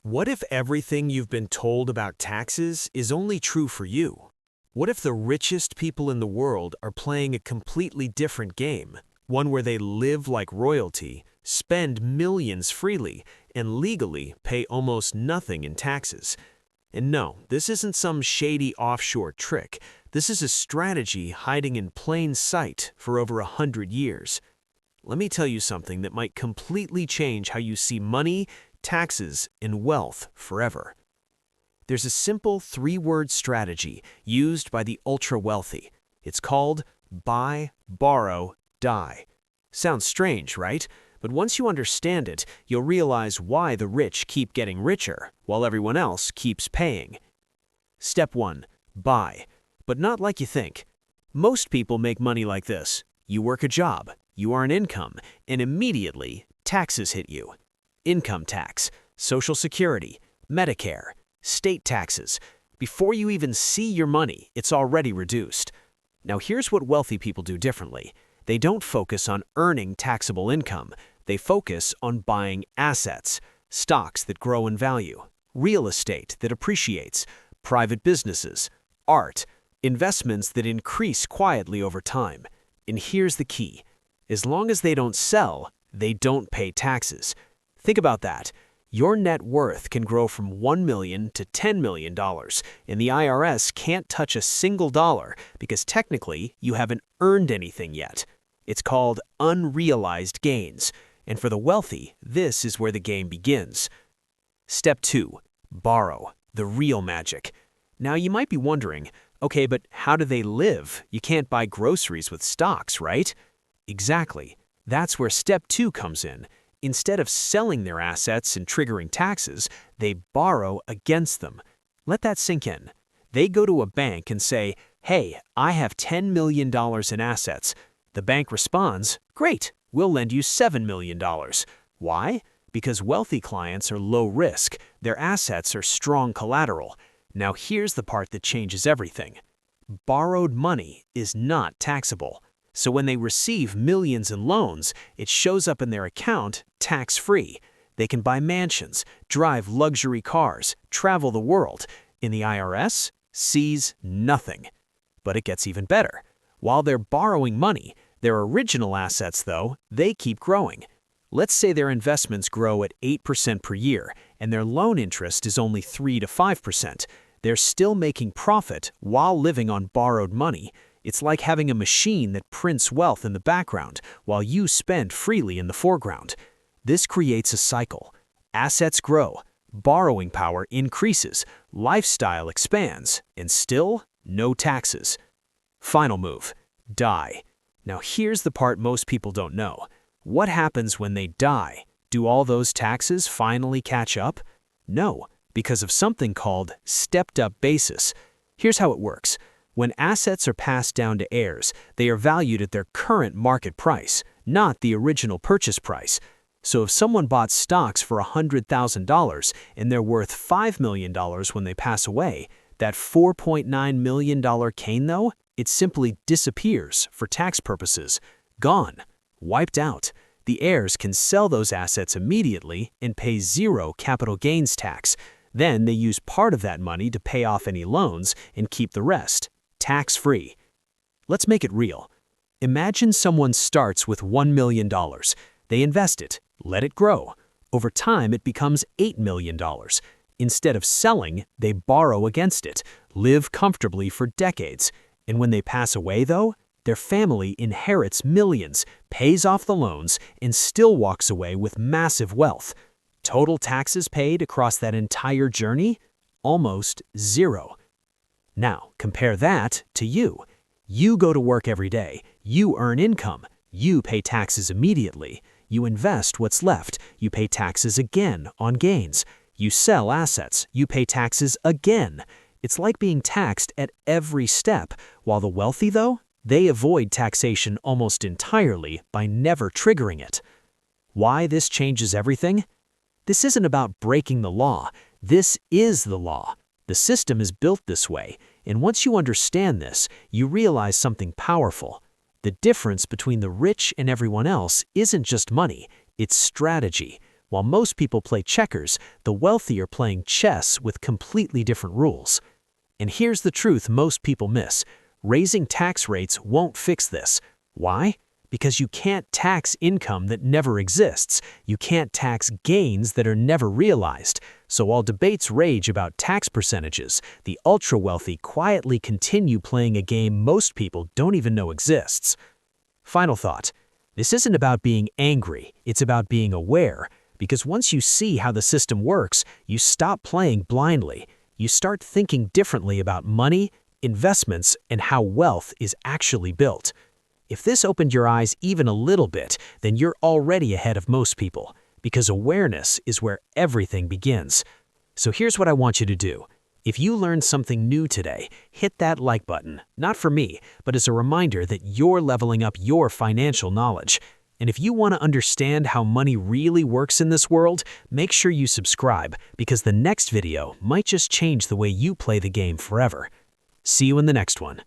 What if everything you've been told about taxes is only true for you? What if the richest people in the world are playing a completely different game, one where they live like royalty, spend millions freely, and legally pay almost nothing in taxes? And no, this isn't some shady offshore trick. This is a strategy hiding in plain sight for over 100 years. Let me tell you something that might completely change how you see money, taxes, and wealth forever. There's a simple three-word strategy used by the ultra-wealthy. It's called buy, borrow, die. Sounds strange, right? But once you understand it, you'll realize why the rich keep getting richer, while everyone else keeps paying. Step 1. Buy. But not like you think. Most people make money like this. You work a job, you earn income, and immediately, taxes hit you. Income tax, Social Security, Medicare, state taxes. Before you even see your money, it's already reduced. Now here's what wealthy people do differently. They don't focus on earning taxable income. They focus on buying assets, stocks that grow in value, real estate that appreciates, private businesses, art, investments that increase quietly over time. And here's the key. As long as they don't sell, they don't pay taxes. Think about that. Your net worth can grow from $1 million to $10 million, and the IRS can't touch a single dollar because technically you haven't earned anything yet. It's called unrealized gains, and for the wealthy, this is where the game begins. Step 2. Borrow, the real magic. Now you might be wondering, okay, but how do they live? You can't buy groceries with stocks, right? Exactly. That's where step 2 comes in. Instead of selling their assets and triggering taxes, they borrow against them. Let that sink in. They go to a bank and say, "Hey, I have $10 million in assets." The bank responds, "Great, we'll lend you $7 million. Why? Because wealthy clients are low risk. Their assets are strong collateral. Now here's the part that changes everything. Borrowed money is not taxable. So when they receive millions in loans, it shows up in their account tax-free. They can buy mansions, drive luxury cars, travel the world. And the IRS sees nothing. But it gets even better. While they're borrowing money, their original assets, though, they keep growing. Let's say their investments grow at 8% per year, and their loan interest is only 3 to 5%. They're still making profit while living on borrowed money. It's like having a machine that prints wealth in the background while you spend freely in the foreground. This creates a cycle. Assets grow, borrowing power increases, lifestyle expands, and still no taxes. Final move, die. Now here's the part most people don't know. What happens when they die? Do all those taxes finally catch up? No, because of something called stepped-up basis. Here's how it works. When assets are passed down to heirs, they are valued at their current market price, not the original purchase price. So if someone bought stocks for $100,000 and they're worth $5 million when they pass away, that $4.9 million gain, though, it simply disappears for tax purposes. Gone. Wiped out. The heirs can sell those assets immediately and pay zero capital gains tax. Then they use part of that money to pay off any loans and keep the rest. Tax-free. Let's make it real. Imagine someone starts with $1 million. They invest it, let it grow. Over time, it becomes $8 million. Instead of selling, they borrow against it, live comfortably for decades. And when they pass away, though, their family inherits millions, pays off the loans, and still walks away with massive wealth. Total taxes paid across that entire journey? Almost zero. Now, compare that to you. You go to work every day. You earn income. You pay taxes immediately. You invest what's left. You pay taxes again on gains. You sell assets. You pay taxes again. It's like being taxed at every step, while the wealthy, though, they avoid taxation almost entirely by never triggering it. Why this changes everything? This isn't about breaking the law. This is the law. The system is built this way, and once you understand this, you realize something powerful. The difference between the rich and everyone else isn't just money, it's strategy. While most people play checkers, the wealthy are playing chess with completely different rules. And here's the truth most people miss. Raising tax rates won't fix this. Why? Because you can't tax income that never exists. You can't tax gains that are never realized. So while debates rage about tax percentages, the ultra-wealthy quietly continue playing a game most people don't even know exists. Final thought. This isn't about being angry, it's about being aware. Because once you see how the system works, you stop playing blindly. You start thinking differently about money, investments, and how wealth is actually built. If this opened your eyes even a little bit, then you're already ahead of most people, because awareness is where everything begins. So here's what I want you to do. If you learned something new today, hit that like button, not for me, but as a reminder that you're leveling up your financial knowledge. And if you want to understand how money really works in this world, make sure you subscribe, because the next video might just change the way you play the game forever. See you in the next one.